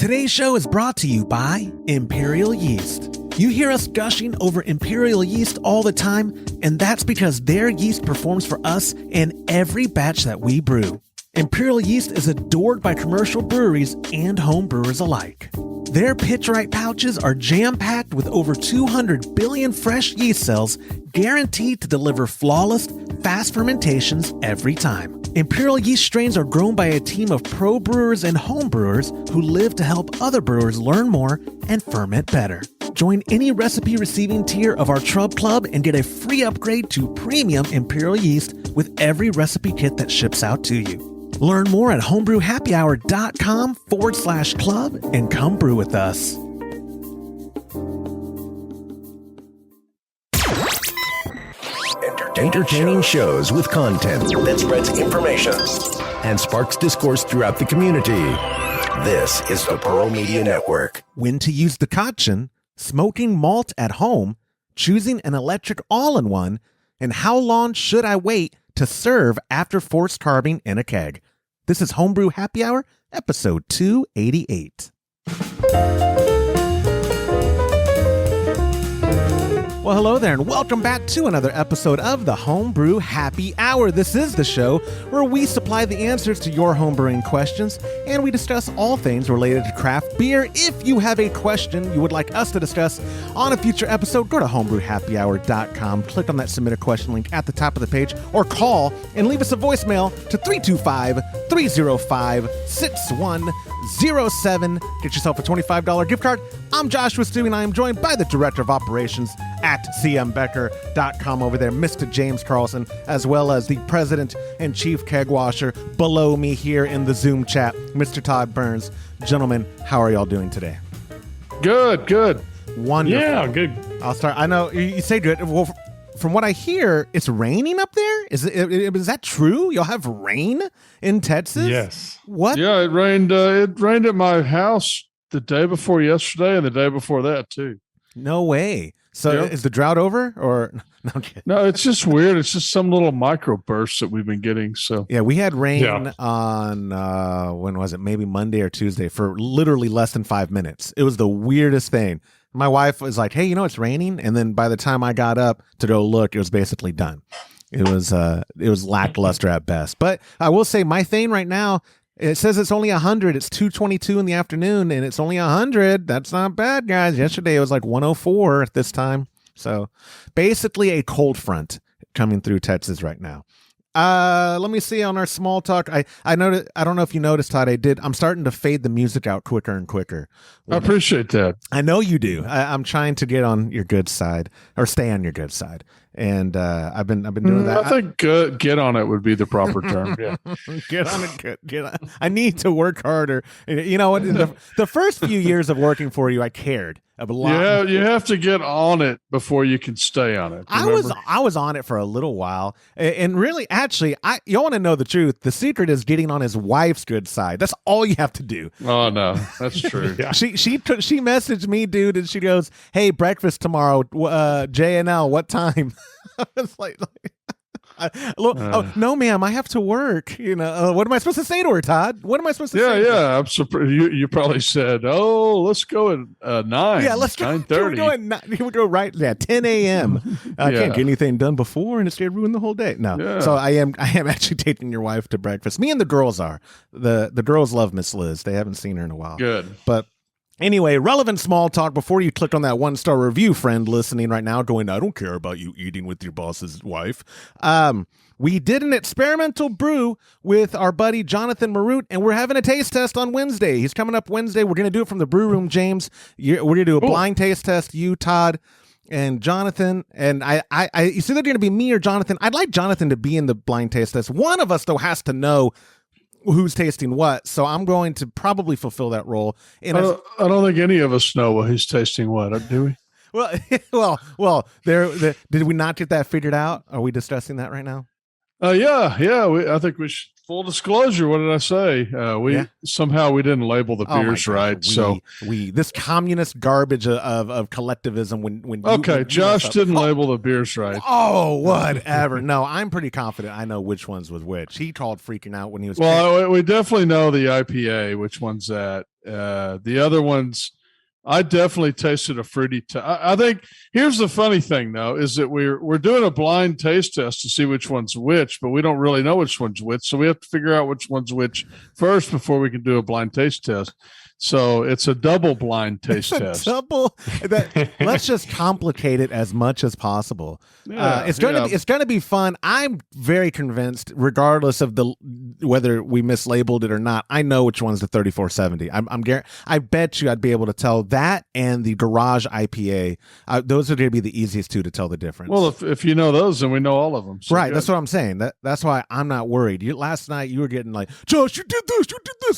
Today's show is brought to you by Imperial Yeast. You hear us gushing over Imperial Yeast all the time, and that's because their yeast performs for us in every batch that we brew. Imperial Yeast is adored by commercial breweries and home brewers alike. Their pitch-right pouches are jam-packed with over 200 billion fresh yeast cells, guaranteed to deliver flawless, fast fermentations every time. Imperial Yeast strains are grown by a team of pro brewers and home brewers who live to help other brewers learn more and ferment better. Join any recipe receiving tier of our Trub Club and get a free upgrade to premium Imperial Yeast with every recipe kit that ships out to you. Learn more at homebrewhappyhour.com/club and come brew with us. Entertaining shows with content that spreads information and sparks discourse throughout the community. This is the Pearl Media Network. When to use Decoction, smoking malt at home, choosing an electric all-in-one, and how long should I wait to serve after forced carbing in a keg. This is Homebrew Happy Hour, episode 288. Well, hello there, and welcome back to another episode of the Homebrew Happy Hour. This is the show where we supply the answers to your homebrewing questions, and we discuss all things related to craft beer. If you have a question you would like us to discuss on a future episode, go to homebrewhappyhour.com, click on that submit a question link at the top of the page, or call and leave us a voicemail to 325-305-6107. Get yourself a $25 gift card. I'm Joshua Stew, and I am joined by the Director of Operations at cmbecker.com over there, Mr. James Carlson, as well as the President and Chief Keg Washer below me here in the Zoom chat, Mr. Todd Burns. Gentlemen, how are y'all doing today? Good. Wonderful. Yeah, good. I'll start. I know you say good. Well, from what I hear, it's raining up there. Is that true? Y'all have rain in Texas? Yes. What? Yeah, it rained. It rained at my house the day before yesterday and the day before that too. No way. So is the drought over or no? I'm kidding. No, it's just weird. It's just some little micro bursts that we've been getting. So yeah, we had rain on when was it? Maybe Monday or Tuesday for literally less than 5 minutes. It was the weirdest thing. My wife was like, "Hey, it's raining," and then by the time I got up to go look, it was basically done. It was lackluster at best. But I will say my thing right now. It says it's only 100. It's 2:22 in the afternoon, and it's only 100. That's not bad, guys. Yesterday it was like 104 at this time. So basically a cold front coming through Texas right now. Let me see on our small talk. I noticed. I don't know if you noticed, Todd. I'm starting to fade the music out quicker and quicker. I appreciate that. I know you do. I'm trying to get on your good side or stay on your good side. And I've been doing that. I think get on it would be the proper term. Yeah, get on it. Get on. I need to work harder. You know what? The first few years of working for you, I cared a lot. Yeah, you have to get on it before you can stay on it. Remember? I was on it for a little while, and really, actually, you want to know the truth. The secret is getting on his wife's good side. That's all you have to do. Oh no, that's true. Yeah. She messaged me, dude, and she goes, "Hey, breakfast tomorrow, JNL. What time?" I was like oh no, ma'am, I have to work. What am I supposed to say to her, Todd? What am I supposed to say? Yeah. I'm surprised. You probably said, "Oh, let's go at 9." Yeah, let's 9:30. We go right. Yeah, 10 a.m. I can't get anything done before, and it's going to ruin the whole day. No, so I am actually taking your wife to breakfast. Me and the girls are. The girls love Miss Liz. They haven't seen her in a while. Good, but. Anyway, relevant small talk before you click on that 1-star review, friend listening right now going, I don't care about you eating with your boss's wife. We did an experimental brew with our buddy Jonathan Marute, and we're having a taste test on Wednesday. He's coming up Wednesday. We're going to do it from the brew room, James. We're going to do a blind taste test, you, Todd, and Jonathan. And it's either going to be me or Jonathan. I'd like Jonathan to be in the blind taste test. One of us, though, has to know who's tasting what, so I'm going to probably fulfill that role. And I don't think any of us know who's tasting what, do we? Well. Did we not get that figured out? Are we discussing that right now? Yeah. I think we should. full disclosure, what did I say? Somehow we didn't label the beers right. This communist garbage of collectivism. When Josh didn't label the beers right. Oh, whatever. No, I'm pretty confident I know which ones was which. He called freaking out when he was. Well, we definitely know the IPA, which one's that. The other ones, I definitely tasted a fruity. I think here's the funny thing, though, is that we're doing a blind taste test to see which one's which, but we don't really know which one's which, so we have to figure out which one's which first before we can do a blind taste test. So it's a double blind taste test. Let's just complicate it as much as possible. It's going to be fun. I'm very convinced, regardless of whether we mislabeled it or not. I know which one's the 3470. I bet you I'd be able to tell that and the Garage IPA. Those are going to be the easiest two to tell the difference. Well, if you know those, then we know all of them. So right. Good. That's what I'm saying. That's why I'm not worried. Last night you were getting like, Josh, you did this.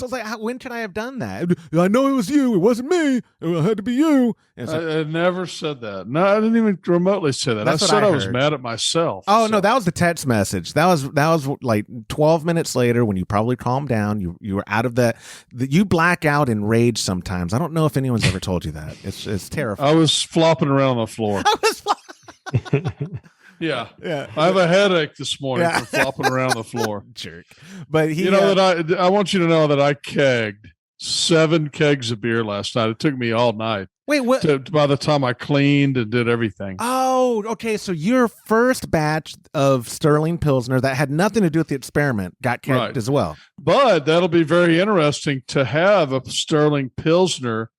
I was like, when can I have done that? I know it was you. It wasn't me. It had to be you. I never said that. No, I didn't even remotely say that. I said I was mad at myself. Oh, no, that was the text message. That was like 12 minutes later when you probably calmed down. You were out of that. You black out in rage sometimes. I don't know if anyone's ever told you that. It's terrifying. I was flopping around on the floor. Yeah. I have a headache this morning for flopping around the floor. Jerk. But I want you to know that I kegged 7 kegs of beer last night. It took me all night. Wait, what? By the time I cleaned and did everything. Oh, okay. So your first batch of Sterling Pilsner that had nothing to do with the experiment got kegged as well. But that'll be very interesting to have a Sterling Pilsner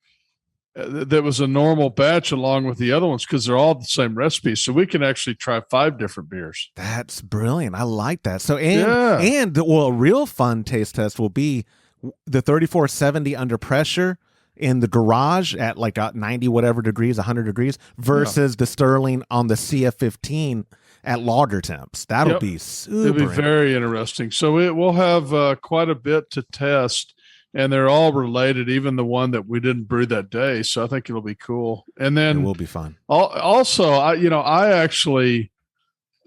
that was a normal batch along with the other ones because they're all the same recipe. So we can actually try 5 different beers. That's brilliant. I like that. So a real fun taste test will be the 3470 under pressure in the Garage at like 90 whatever degrees, 100 degrees versus the Sterling on the CF15 at lager temps. That'll be super. It'll be very interesting. So we'll have quite a bit to test. And they're all related, even the one that we didn't brew that day. So I think it'll be cool. And then it will be fun. Also, I actually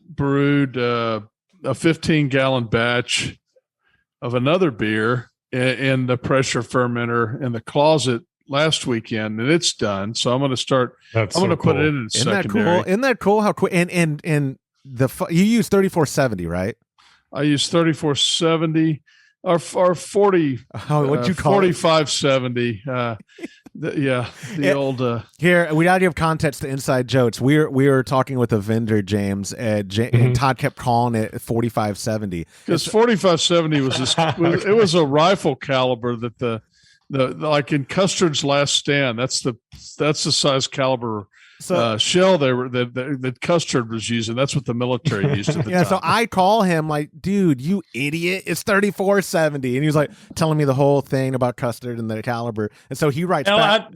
brewed a 15-gallon batch of another beer in the pressure fermenter in the closet last weekend, and it's done. So I'm going to start. I'm going to put it in secondary. Isn't that cool? How quick? And you use 3470, right? I use 3470. Or 40. Oh, what'd you call 4570. The old. Here, we gotta give context to inside jokes. We were talking with a vendor, James, and Todd kept calling it 4570 because 4570 was it was a rifle caliber that the like in Custard's Last Stand. That's the size caliber. Shell that Custard was using. That's what the military used at the time. So I call him like, dude, you idiot, it's 3470. And he was like telling me the whole thing about Custard and the caliber. And so he writes back.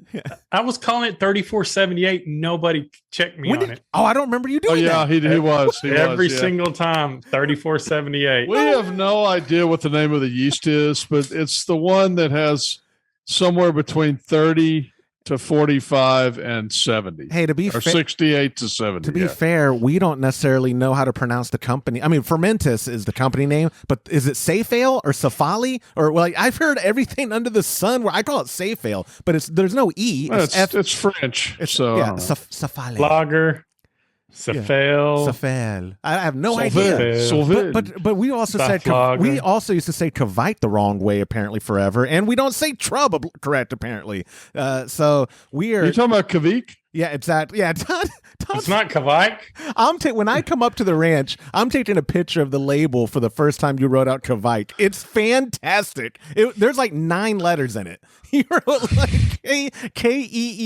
I was calling it 3478. Nobody checked me on it. Oh, I don't remember you doing that. He was. Every single time, 3478. We have no idea what the name of the yeast is, but it's the one that has somewhere between 30 to 45 and 70. Hey, to be fair, 68 to 70. To be fair, we don't necessarily know how to pronounce the company. I mean, Fermentus is the company name, but is it Safale or Safali? Or I've heard everything under the sun where I call it Safale, but there's no E. It's French. Safale. Lager. Safale. I have no idea. But we also we also used to say Kvite the wrong way apparently forever, and we don't say Trub correct apparently. So we are. You talking about Kvik? Yeah, exactly. Yeah, it's not Kvike. When I come up to the ranch, I'm taking a picture of the label for the first time you wrote out Kvike. It's fantastic. There's like 9 letters in it. You wrote like Keivaek.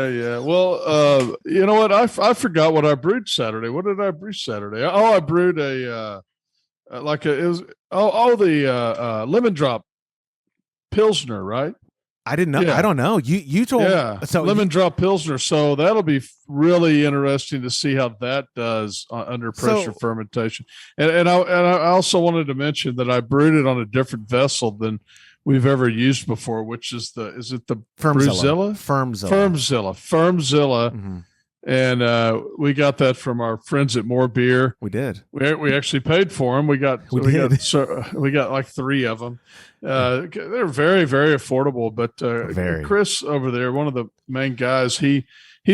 Yeah. Well, you know what? I forgot what I brewed Saturday. What did I brew Saturday? Oh, I brewed the lemon drop Pilsner, right? I didn't know. Yeah. I don't know. You told so lemon drop Pilsner. So that'll be really interesting to see how that does under pressure fermentation. And I also wanted to mention that I brewed it on a different vessel than we've ever used before, which is the Firmzilla? Firmzilla. Firmzilla. Mm-hmm. And we got that from our friends at More Beer. We did. We actually paid for them. We got like 3 of them. They're very, very affordable. But Chris over there, one of the main guys, he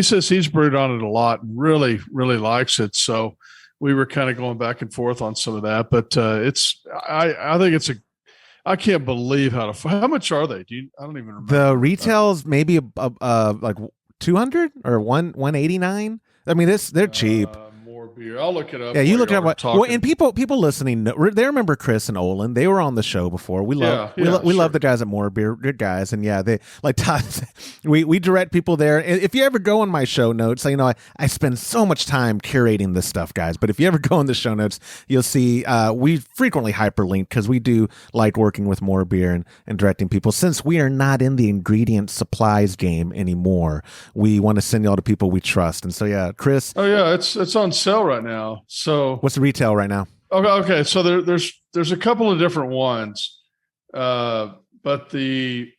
says he's brewed on it a lot and really, really likes it. So we were kind of going back and forth on some of that. But I think I can't believe how much are they? I don't even remember. The retails maybe like 200 or 189. I mean, they're cheap. More beer. I'll look it up. Yeah, you look at what. Well, and people listening, they remember Chris and Olin. They were on the show before. We love the guys at More Beer. Good guys, and yeah, they like Todd. We direct people there. If you ever go on my show notes, I spend so much time curating this stuff, guys. But if you ever go in the show notes, you'll see we frequently hyperlink because we do like working with More Beer and directing people. Since we are not in the ingredient supplies game anymore, we want to send y'all to people we trust. And so yeah, Chris. Oh yeah, it's on sale right now. So what's the retail right now? Okay. So there's a couple of different ones, but they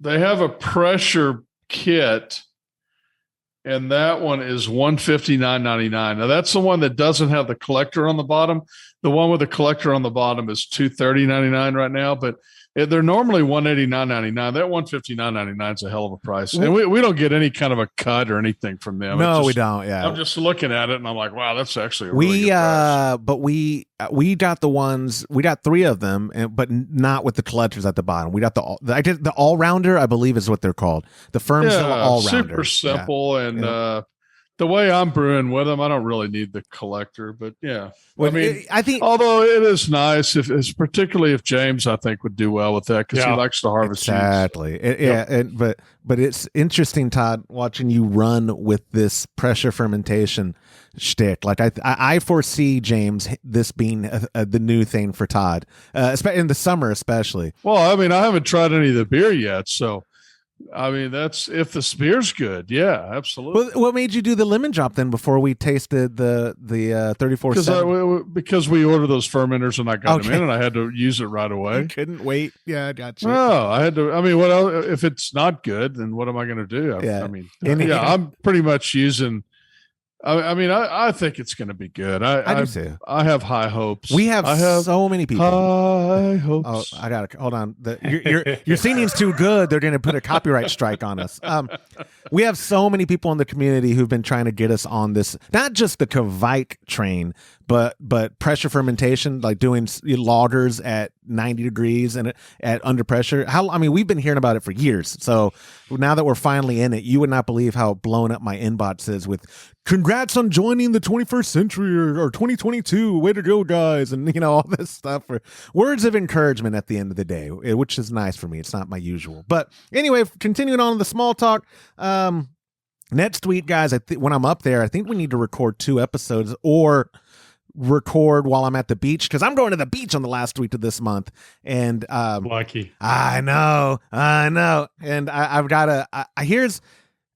have a pressure kit, and that one is $159.99. Now that's the one that doesn't have the collector on the bottom. The one with the collector on the bottom is $230.99 right now, but they're normally $189.99. That $159.99 is a hell of a price, and we don't get any kind of a cut or anything from them. No, we don't. Yeah, I'm just looking at it and I'm like, wow, that's actually a really good price. But we got the ones. We got 3 of them, but not with the collectors at the bottom. We got the all rounder, I believe is what they're called. The firm's all rounder. Super simple and. The way I'm brewing with them, I don't really need the collector, but yeah. Well, I think, although it is nice, particularly if James, I think, would do well with that because he likes to harvest exactly. But it's interesting, Todd, watching you run with this pressure fermentation shtick. Like I foresee, James, this being the new thing for Todd, in the summer especially. Well, I mean, I haven't tried any of the beer yet, so. I mean, that's if the beer's good. Yeah, absolutely. Well, what made you do the lemon drop then before we tasted the 34-7? Because we ordered those fermenters and I got them in and I had to use it right away. You couldn't wait. Yeah, I got you. No, I had to. I mean, what else, if it's not good, then what am I going to do? I'm pretty much using. I think it's going to be good. I do too. I have high hopes. We have so many people. High hopes. Oh, I got to hold on. Your singing's too good. They're going to put a copyright strike on us. We have so many people in the community who've been trying to get us on this, not just the Kvike train, but pressure fermentation, like doing lagers at 90 degrees and at under pressure. We've been hearing about it for years. So now that we're finally in it, you would not believe how blown up my inbox is with congrats on joining the 21st century or 2022. Way to go, guys. And, all this stuff for words of encouragement at the end of the day, which is nice for me. It's not my usual. But anyway, continuing on the small talk, next week, guys, when I'm up there, I think we need to record 2 episodes or record while I'm at the beach because I'm going to the beach on the last week of this month. And lucky. I know. And I've got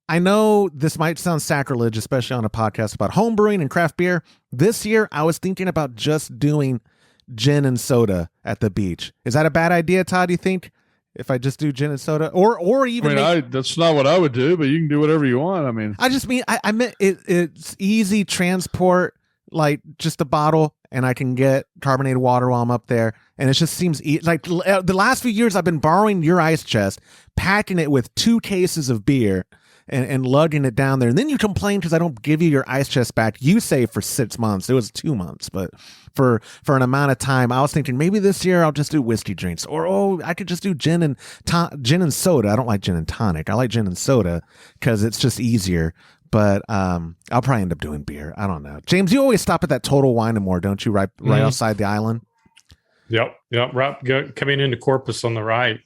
I know this might sound sacrilege, especially on a podcast about homebrewing and craft beer. This year, I was thinking about just doing gin and soda at the beach. Is that a bad idea, Todd, do you think? If I just do gin and soda, or even, that's not what I would do, but you can do whatever you want. I just mean, I meant it's easy transport, like just a bottle, and I can get carbonated water while I'm up there. And it just seems like the last few years I've been borrowing your ice chest, packing it with 2 cases of beer, and lugging it down there. And then you complain because I don't give you your ice chest back. You say for 6 months. It was 2 months, but for an amount of time, I was thinking maybe this year I'll just do whiskey drinks, or I could just do gin and soda. I don't like gin and tonic. I like gin and soda because it's just easier. But I'll probably end up doing beer. I don't know. James, you always stop at that Total Wine and More, don't you? Right outside the island. Yep. Right, coming into Corpus on the right.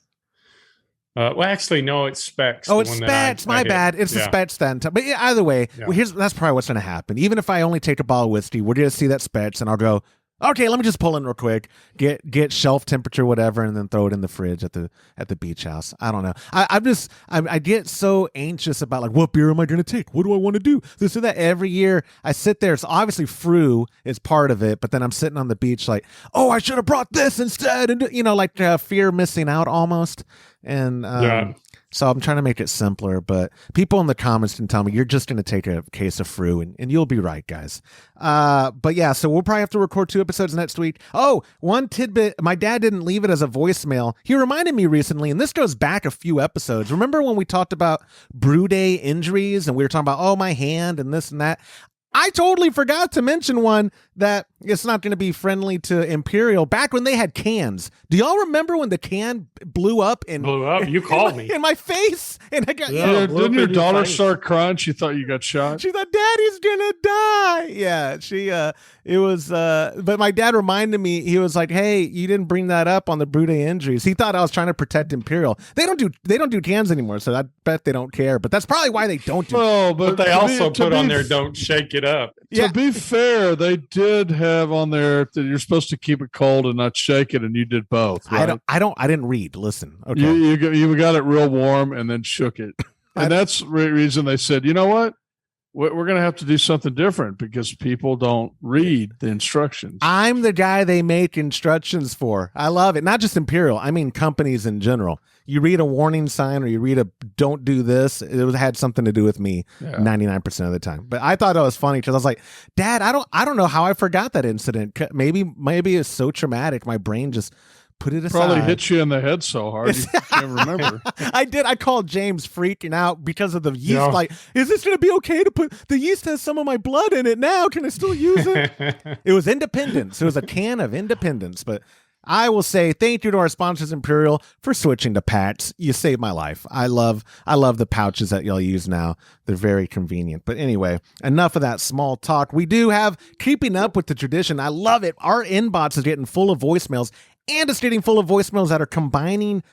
Well, actually, no, it's Specs. Oh, it's Specs. My bad. It's the Specs then. But yeah, either way, that's probably what's going to happen. Even if I only take a bottle of whiskey, we're going to see that Specs, and I'll go, okay, let me just pull in real quick, get shelf temperature, whatever, and then throw it in the fridge at the beach house. I don't know. I get so anxious about like, what beer am I going to take? What do I want to do? This or that. Every year I sit there. So obviously Frew is part of it, but then I'm sitting on the beach like, oh, I should have brought this instead. And like fear missing out almost. And So I'm trying to make it simpler, but people in the comments can tell me you're just going to take a case of Frew, and you'll be right, guys. But yeah, so we'll probably have to record 2 episodes next week. Oh, one tidbit. My dad didn't leave it as a voicemail. He reminded me recently, and this goes back a few episodes. Remember when we talked about brew day injuries and we were talking about, oh, my hand and this and that? I totally forgot to mention one that it's not going to be friendly to Imperial. Back when they had cans. Do y'all remember when the can blew up? You called me. In my face. And I got, didn't your daughter start crying? She thought you got shot? She thought, Daddy's going to die. Yeah, it was, but my dad reminded me, he was like, hey, you didn't bring that up on the brew day injuries. He thought I was trying to protect Imperial. They don't do cans anymore, so I bet they don't care. But that's probably why they don't do. Well, but they also put on there, don't shake it up. To be fair, they did have on there that you're supposed to keep it cold and not shake it, and you did both. Right? I didn't read. Listen, okay. You got it real warm and then shook it, and that's the reason they said, you know what? We're going to have to do something different because people don't read the instructions. I'm the guy they make instructions for. I love it. Not just Imperial. I mean, companies in general. You read a warning sign or you read a don't do this. It had something to do with me 99% of the time. But I thought it was funny because I was like, Dad, I don't know how I forgot that incident. Maybe it's so traumatic. My brain just put it aside. Probably hit you in the head so hard you can't remember. I did. I called James freaking out because of the yeast. No. Like, is this going to be okay to put the yeast has some of my blood in it now? Can I still use it? It was Independence. It was a can of Independence. But I will say thank you to our sponsors, Imperial, for switching to patch. You saved my life. I love the pouches that y'all use now. They're very convenient. But anyway, enough of that small talk. We do have keeping up with the tradition. I love it. Our inbox is getting full of voicemails. And it's getting full of voicemails that are combining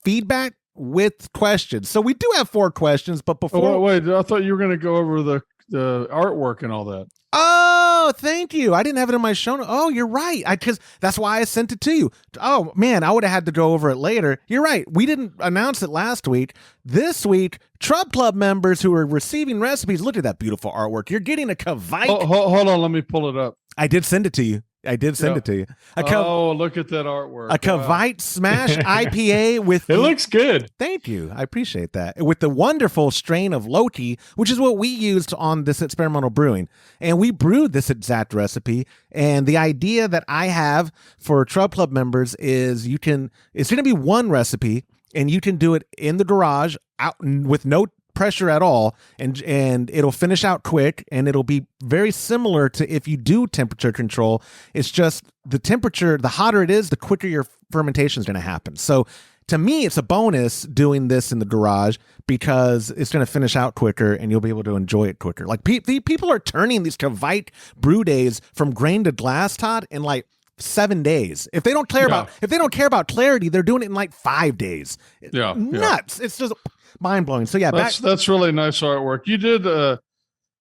feedback with questions. So we do have 4 questions, but before... Oh, wait, I thought you were going to go over the artwork and all that. Oh, thank you. I didn't have it in my show notes. Oh, you're right. Because that's why I sent it to you. Oh, man, I would have had to go over it later. You're right. We didn't announce it last week. This week, Trub Club members who are receiving recipes, look at that beautiful artwork. You're getting a Kavite. Hold on, let me pull it up. I did send it to you. Look at that artwork. A Kavite Smash IPA with... It looks good. Thank you. I appreciate that. With the wonderful strain of Loki, which is what we used on this experimental brewing. And we brewed this exact recipe. And the idea that I have for Trub Club members is it's going to be one recipe, and you can do it in the garage out with no pressure at all, and it'll finish out quick, and it'll be very similar to if you do temperature control. It's just the temperature, the hotter it is, the quicker your fermentation is going to happen. So to me, it's a bonus doing this in the garage because it's going to finish out quicker and you'll be able to enjoy it quicker. Like people are turning these Kavite brew days from grain to glass, Todd, in like 7 days. If they don't care about clarity, they're doing it in like 5 days. Nuts. It's just mind blowing. So yeah, that's really nice artwork.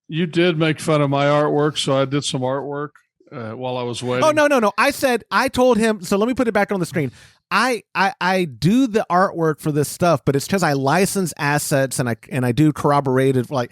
You did make fun of my artwork, so I did some artwork while I was waiting. Oh no. I told him. So let me put it back on the screen. I do the artwork for this stuff, but it's because I license assets and I do corroborated, like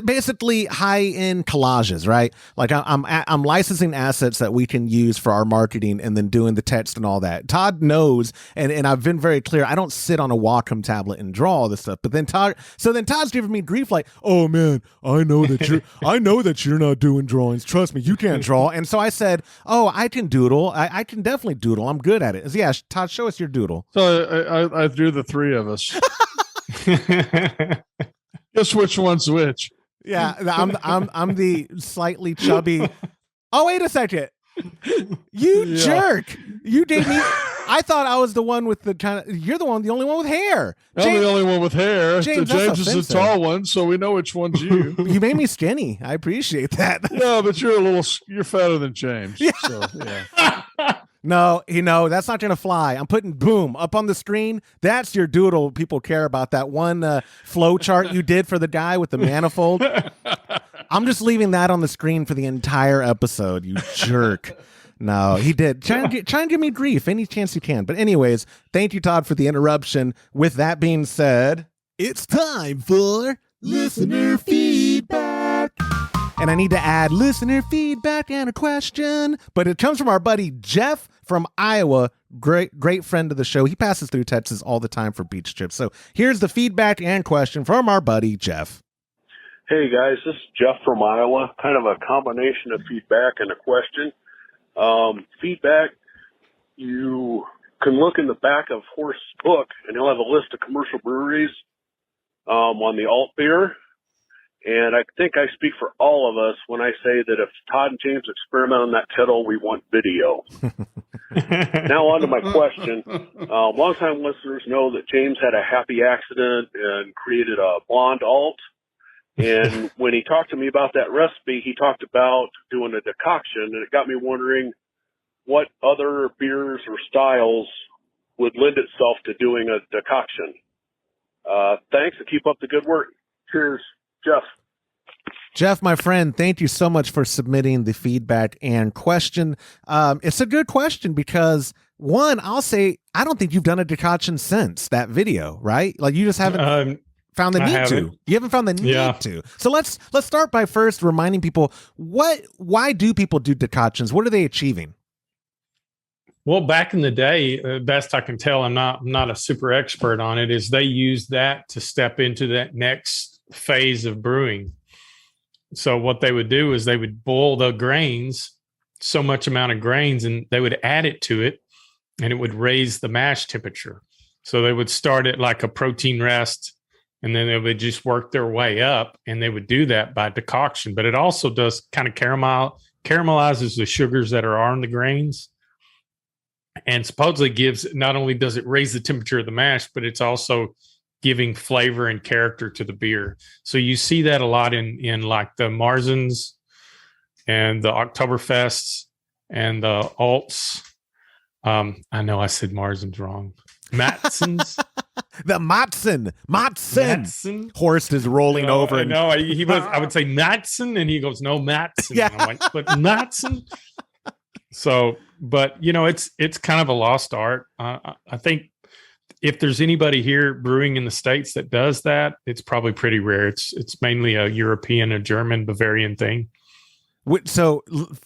basically high end collages, right? Like I'm licensing assets that we can use for our marketing and then doing the text and all that. Todd knows, and I've been very clear. I don't sit on a Wacom tablet and draw all this stuff. But then Todd's giving me grief, like, oh man, I know that you're not doing drawings. Trust me, you can't draw. And so I said, oh, I can doodle. I can definitely doodle. I'm good at it. Yeah, Todd, show us your doodle. So I drew the 3 of us. Guess which one's which? Yeah, I'm the slightly chubby. Oh, wait a second. You jerk. You gave me. I thought I was the one with the kind of. You're the only one with hair. I'm the only one with hair. James is the tall one, so we know which one's you. You made me skinny. I appreciate that. No, but you're fatter than James. Yeah. So, yeah. No, that's not going to fly. I'm putting boom up on the screen. That's your doodle. People care about that one flow chart you did for the guy with the manifold. I'm just leaving that on the screen for the entire episode, you jerk. No, he did. Try and give me grief any chance you can. But anyways, thank you, Todd, for the interruption. With that being said, it's time for listener feedback. And I need to add listener feedback and a question. But it comes from our buddy Jeff from Iowa. Great friend of the show. He passes through Texas all the time for beach trips. So here's the feedback and question from our buddy Jeff. Hey guys, this is Jeff from Iowa. Kind of a combination of feedback and a question. Feedback, you can look in the back of Horst's book and he'll have a list of commercial breweries on the alt beer. And I think I speak for all of us when I say that if Todd and James experiment on that kettle, we want video. Now on to my question. Longtime listeners know that James had a happy accident and created a blonde alt. And when he talked to me about that recipe, he talked about doing a decoction, and it got me wondering what other beers or styles would lend itself to doing a decoction. Thanks, and keep up the good work. Cheers, Jeff. Jeff, my friend, thank you so much for submitting the feedback and question. It's a good question because, one, I'll say I don't think you've done a decoction since that video, right? Like you just haven't found the need to. You haven't found the need to. So let's start by first reminding people why do people do decoctions? What are they achieving? Well, back in the day, best I can tell, I'm not a super expert on it, is they used that to step into that next phase of brewing. So what they would do is they would boil the grains, so much amount of grains, and they would add it to it, and it would raise the mash temperature. So they would start at like a protein rest, and then they would just work their way up, and they would do that by decoction. But it also does kind of caramelizes the sugars that are on the grains, and supposedly gives, not only does it raise the temperature of the mash, but it's also giving flavor and character to the beer. So you see that a lot in like the Marzens and the Oktoberfests and the Alts. I know I said Marzens wrong. Matzens. The Matzen. Horst is rolling over. No, he was. I would say Matzen, and he goes, "No, Matzen." Yeah. And I'm like, "But Matzen." So, but it's kind of a lost art. I think if there's anybody here brewing in the States that does that, it's probably pretty rare. It's mainly a European, a German, Bavarian thing. So,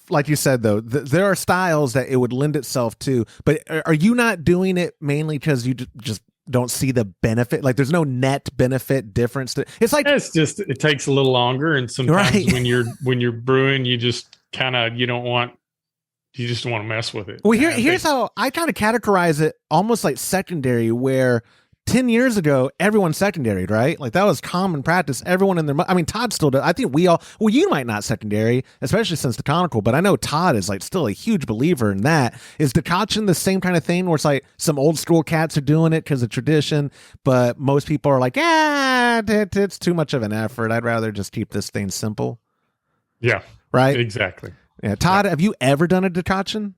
like you said, though, there are styles that it would lend itself to, but are you not doing it mainly because you just don't see the benefit? Like, there's no net benefit difference. It's like it's just it takes a little longer, and sometimes right. when you're brewing, you just kind of you just don't want to mess with it. Well, here's how I kind of categorize it, almost like secondary, where 10 years ago, everyone secondaried, right? Like that was common practice. Everyone in their, I mean, Todd still does. I think you might not secondary, especially since the conical, but I know Todd is like still a huge believer in that. Is decoction the same kind of thing where it's like some old school cats are doing it because of tradition, but most people are like, it's too much of an effort. I'd rather just keep this thing simple. Yeah. Right? Exactly. Yeah. Todd, have you ever done a decoction?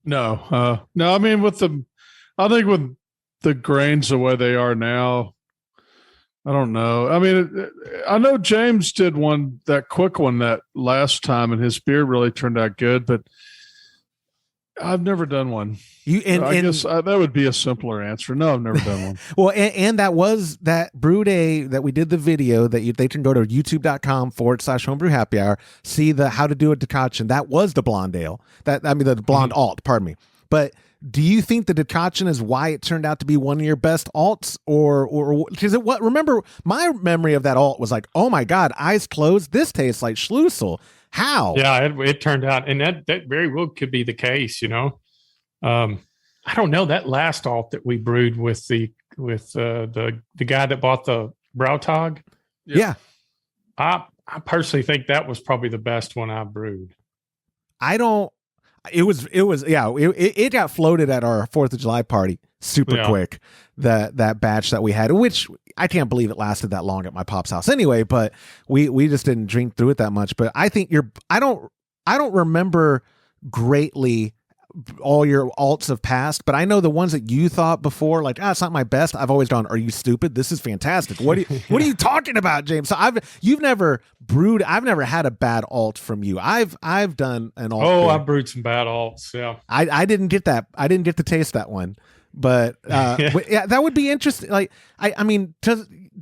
No. No, I mean, with the grains the way they are now, I don't know. I mean, I know James did that quick one that last time, and his beer really turned out good, but I've never done one. I guess that would be a simpler answer. No, I've never done one. Well, and that was that brew day that we did the video that they can go to youtube.com/homebrew happy hour, see the how to do a decoction. That was the blonde ale. The blonde alt, pardon me. But do you think the decoction is why it turned out to be one of your best alts, or is it what? Remember, my memory of that alt was like, oh my God, eyes closed. This tastes like Schlussel. How? Yeah, it turned out, and that very well could be the case. I don't know, that last alt that we brewed with the guy that bought the Brautag. Yeah. I personally think that was probably the best one I brewed. It got floated at our 4th of July party super quick. That batch that we had, which I can't believe it lasted that long at my pop's house anyway, but we just didn't drink through it that much. But I think I don't remember greatly all your alts have passed, but I know the ones that you thought before, like, it's not my best. I've always gone, are you stupid? This is fantastic. What are you talking about, James? So you've never brewed. I've never had a bad alt from you. I've done an alt. Oh, I brewed some bad alts. Yeah. I didn't get that. I didn't get to taste that one, but that would be interesting. Like, I mean,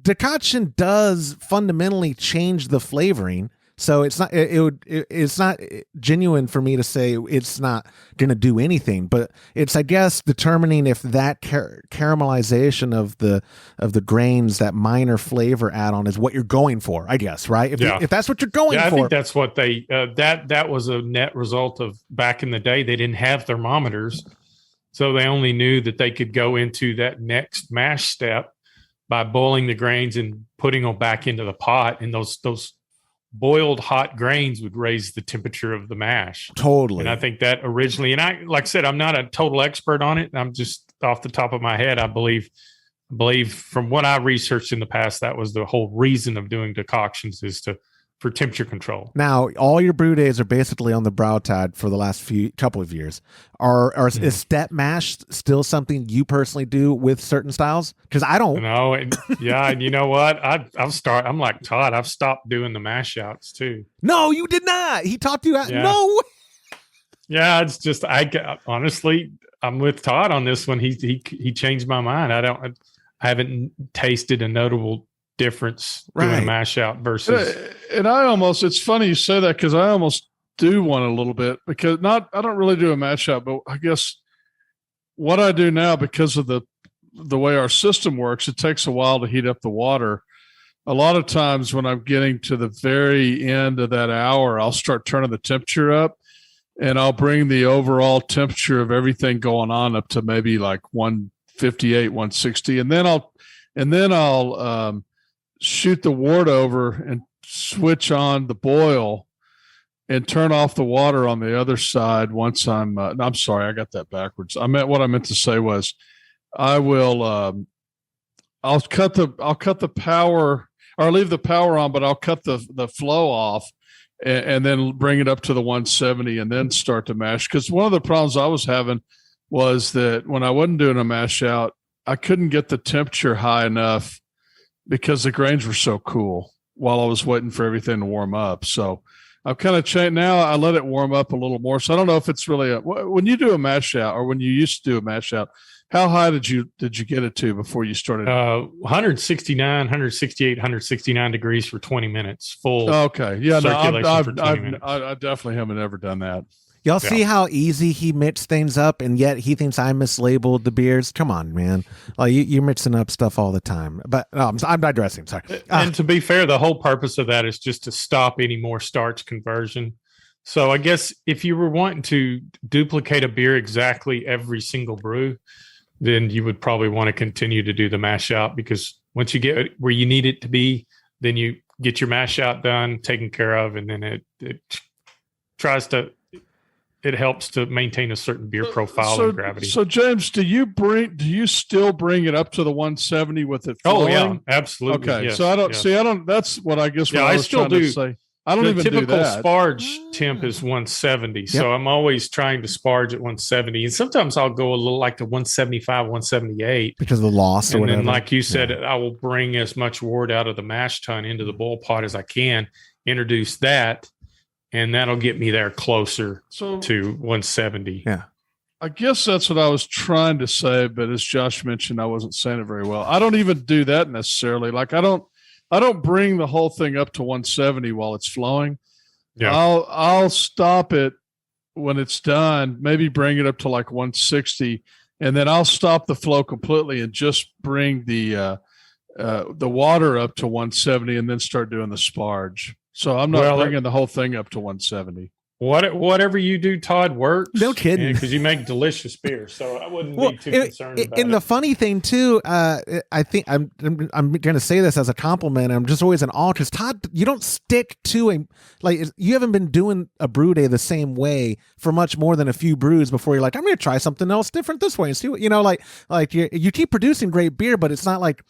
decoction does fundamentally change the flavoring. So it's not it's not genuine for me to say it's not going to do anything, but it's, I guess, determining if that caramelization of the grains, that minor flavor add-on, is what you're going for, I guess, right? If that's what you're going for. I think that's what they that was a net result of back in the day. They didn't have thermometers, so they only knew that they could go into that next mash step by boiling the grains and putting them back into the pot, and those boiled hot grains would raise the temperature of the mash. Totally. And I think that originally, and I, like I said, I'm not a total expert on it. I'm just off the top of my head. I believe from what I researched in the past, that was the whole reason of doing decoctions, is for temperature control. Now, all your brew days are basically on the Brautag for the last couple of years. Is step mash still something you personally do with certain styles? Because I don't. No, and you know what? I'm like Todd. I've stopped doing the mash outs too. No, you did not. He taught you. Yeah. No. Yeah, it's just honestly, I'm with Todd on this one. He changed my mind. I haven't tasted a notable difference doing a mash out versus. And it's funny you say that, because I almost do one a little bit, because I don't really do a mash out, but I guess what I do now, because of the way our system works, it takes a while to heat up the water. A lot of times when I'm getting to the very end of that hour, I'll start turning the temperature up, and I'll bring the overall temperature of everything going on up to maybe like 158, 160. And then I'll shoot the wort over and switch on the boil and turn off the water on the other side once I'm sorry, I got that backwards. What I meant to say was I'll cut the power, or leave the power on, but I'll cut the flow off and then bring it up to the 170 and then start to mash. Because one of the problems I was having was that when I wasn't doing a mash out, I couldn't get the temperature high enough because the grains were so cool while I was waiting for everything to warm up. So I've kind of changed. Now I let it warm up a little more. So I don't know if it's really when you do a mash out, or when you used to do a mash out, how high did you get it to before you started? 169, 168, 169 degrees for 20 minutes. Full. Okay. Yeah. Circulation for 20 minutes. I definitely haven't ever done that. Y'all see how easy he mixed things up, and yet he thinks I mislabeled the beers? Come on, man. Like, you're mixing up stuff all the time. But I'm digressing. Sorry. And to be fair, the whole purpose of that is just to stop any more starch conversion. So I guess if you were wanting to duplicate a beer exactly every single brew, then you would probably want to continue to do the mash out, because once you get where you need it to be, then you get your mash out done, taken care of, and then it helps to maintain a certain beer profile and gravity. So James, do you still bring it up to the 170 with it flowing? Oh yeah, absolutely. Okay. Yes, So I don't that's what I guess what I was still trying to say. I don't even do that. The typical sparge temp is 170. Yep. So I'm always trying to sparge at 170. And sometimes I'll go a little like to 175, 178. Because of the loss or whatever. And then, like you said, I will bring as much wort out of the mash tun into the boil pot as I can, introduce that, and that'll get me there closer to 170. Yeah. I guess that's what I was trying to say, but as Josh mentioned, I wasn't saying it very well. I don't even do that necessarily. Like I don't bring the whole thing up to 170 while it's flowing. Yeah. I'll stop it when it's done, maybe bring it up to like 160, and then I'll stop the flow completely and just bring the water up to 170 and then start doing the sparge. So I'm not bringing the whole thing up to 170. Whatever you do, Todd, works. No kidding. Because you make delicious beer, so I wouldn't be too concerned about it. And the funny thing too, I think I'm going to say this as a compliment. I'm just always in awe because Todd, you don't stick to you haven't been doing a brew day the same way for much more than a few brews before you're like, I'm going to try something else different this way and see what you keep producing great beer, but it's not like.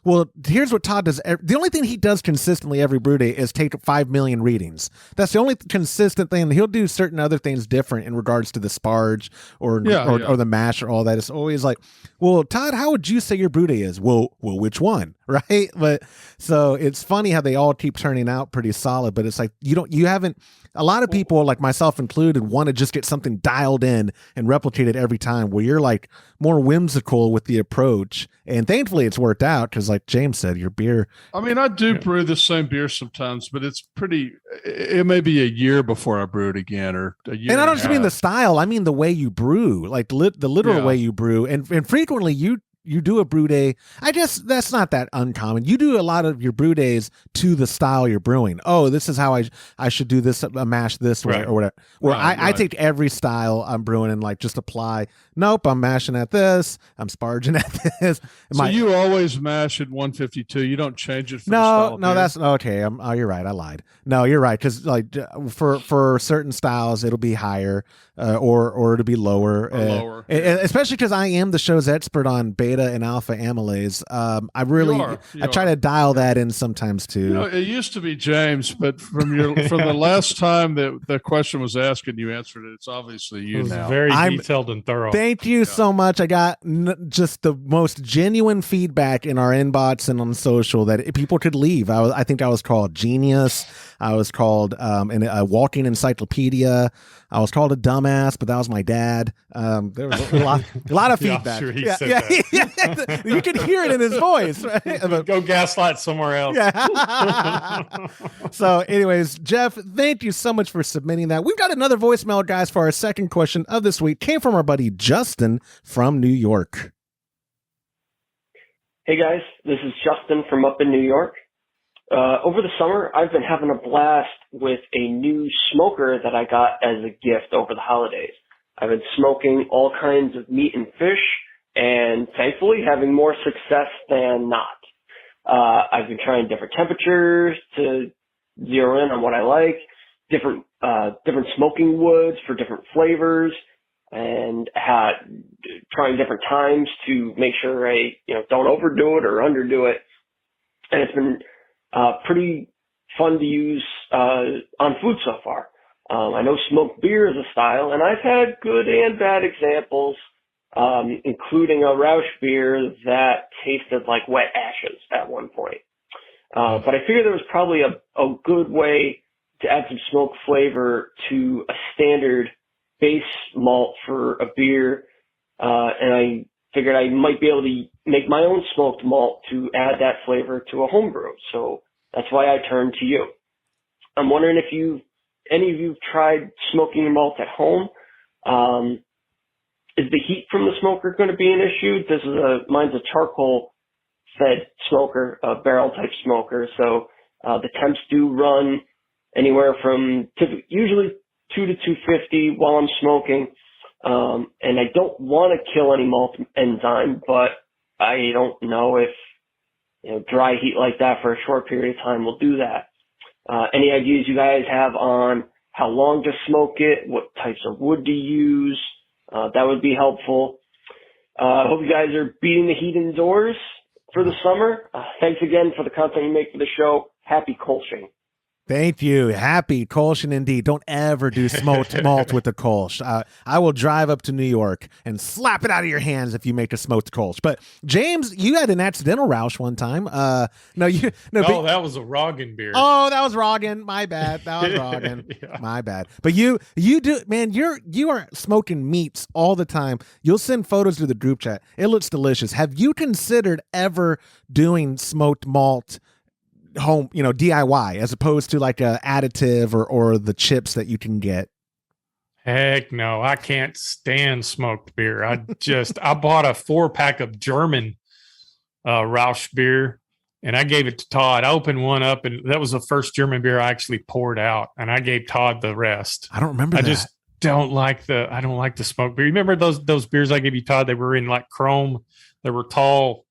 Well, here's what Todd does. The only thing he does consistently every brew day is take 5 million readings. That's the only consistent thing. He'll do certain other things different in regards to the sparge or the mash or all that. It's always like, well, Todd, how would you say your brew day is? Well, which one? Right. But so it's funny how they all keep turning out pretty solid, but it's like, you haven't, a lot of people like myself included want to just get something dialed in and replicate it every time, where you're like more whimsical with the approach. And thankfully it's worked out because like James said, your beer. I mean, I do brew the same beer sometimes, but it may be a year before I brew it again, or a year. And I don't just mean the style. I mean the way you brew, like the literal way you brew. And frequently you do a brew day. I guess that's not that uncommon. You do a lot of your brew days to the style you're brewing. Oh, this is how I should do this, mash this way or whatever. Where I take every style I'm brewing and like just apply. Nope, I'm mashing at this. I'm sparging at this. So you always mash at 152. You don't change it for the style. No, that's okay. You're right. I lied. No, you're right. Because like for certain styles, it'll be higher or it'll be lower. Lower. Especially because I am the show's expert on beta and alpha amylase. I try to dial that in sometimes too. You know, it used to be James, but from the last time that the question was asked and you answered it, it's obviously you now. Very detailed and thorough. Thank you so much. I got just the most genuine feedback in our inbox and on social that people could leave. I think I was called genius. I was called a walking encyclopedia. I was called a dumbass, but that was my dad. There was a lot of feedback. Sure he said that. You could hear it in his voice. Right? Go gaslight somewhere else. Yeah. So anyways, Jeff, thank you so much for submitting that. We've got another voicemail, guys, for our second question of this week. Came from our buddy Justin from New York. Hey guys, this is Justin from up in New York. Over the summer, I've been having a blast with a new smoker that I got as a gift over the holidays. I've been smoking all kinds of meat and fish, and thankfully having more success than not. I've been trying different temperatures to zero in on what I like, different smoking woods for different flavors, and trying different times to make sure I don't overdo it or underdo it. And it's been pretty fun to use on food so far. I know smoked beer is a style, and I've had good and bad examples, including a Rausch beer that tasted like wet ashes at one point. But I figured there was probably a good way to add some smoke flavor to a standard base malt for a beer, and I figured I might be able to make my own smoked malt to add that flavor to a homebrew. So that's why I turned to you. I'm wondering if any of you've tried smoking your malt at home. Is the heat from the smoker going to be an issue? Mine's a charcoal fed smoker, a barrel type smoker. So the temps do run anywhere from usually 2 to 250 while I'm smoking. And I don't want to kill any malt enzyme, but I don't know if dry heat like that for a short period of time will do that. Any ideas you guys have on how long to smoke it, what types of wood to use? That would be helpful. I hope you guys are beating the heat indoors for the summer. Thanks again for the content you make for the show. Happy Kolsching. Thank you. Happy Kolsch indeed. Don't ever do smoked malt with the Kolsch. I will drive up to New York and slap it out of your hands if you make a smoked Kolsch. But James, you had an accidental Rausch one time. That was a Roggen beer. Oh, that was Roggen. My bad. That was Roggen. Yeah. My bad. But you do, man. You are smoking meats all the time. You'll send photos to the group chat. It looks delicious. Have you considered ever doing smoked malt home, DIY, as opposed to like a additive or the chips that you can get? Heck no, I can't stand smoked beer. I bought a 4-pack of German Rausch beer, and I gave it to Todd. I opened one up, and that was the first German beer I actually poured out, and I gave Todd the rest. I don't remember that. I just don't like the smoked beer. Remember those beers I gave you, Todd? They were in like chrome. They were tall.